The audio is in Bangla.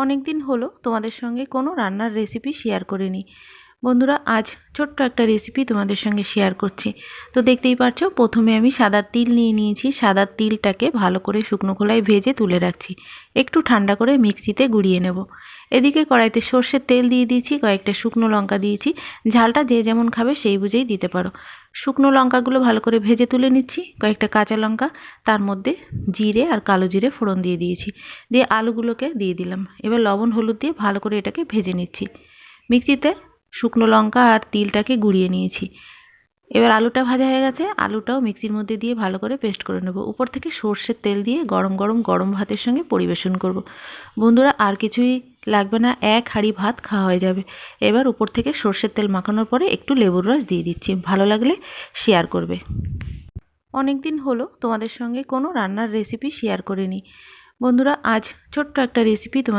অনেক দিন হলো তোমাদের সঙ্গে কোনো রান্নার রেসিপি শেয়ার করিনি। বন্ধুরা, আজ ছোট্ট একটা রেসিপি তোমাদের সঙ্গে শেয়ার করছি। তো দেখতেই পাচ্ছ, প্রথমে আমি সাদা তিল নিয়ে নিয়েছি। সাদা তিলটাকে ভালো করে শুকনো খোলায় ভেজে তুলে রাখছি, একটু ঠান্ডা করে মিক্সিতে গুঁড়িয়ে নেব। এদিকে কড়াইতে সর্ষের তেল দিয়ে দিয়েছি, কয়েকটা শুকনো লঙ্কা দিয়েছি। ঝালটা যে যেমন খাবে সেই বুঝেই দিতে পারো। শুকনো লঙ্কাগুলো ভালো করে ভেজে তুলে নিচ্ছি। কয়েকটা কাঁচা লঙ্কা, তার মধ্যে জিরে আর কালো জিরে ফোড়ন দিয়ে দিয়েছি। দিয়ে আলুগুলোকে দিয়ে দিলাম। এবার লবণ হলুদ দিয়ে ভালো করে এটাকে ভেজে নিচ্ছি। মিক্সিতে শুকনো লঙ্কা আর তিলটাকে গুঁড়িয়ে নিয়েছি। এবার আলুটা ভাজা হয়ে গেছে, আলুটাও মিক্সির মধ্যে দিয়ে ভালো করে পেস্ট করে নেব। উপর থেকে সর্ষের তেল দিয়ে গরম গরম গরম ভাতের সঙ্গে পরিবেশন করব। বন্ধুরা, আর কিছুই লাগবে না, এক হাঁড়ি ভাত খাওয়া হয়ে যাবে। এবার উপর থেকে সর্ষের তেল মাখানোর পরে একটু লেবুর রস দিয়ে দিচ্ছি। ভালো লাগলে শেয়ার করবে। অনেক দিন হলো তোমাদের সঙ্গে কোনো রান্নার রেসিপি শেয়ার করিনি। বন্ধুরা, আজ ছোট্ট একটা রেসিপি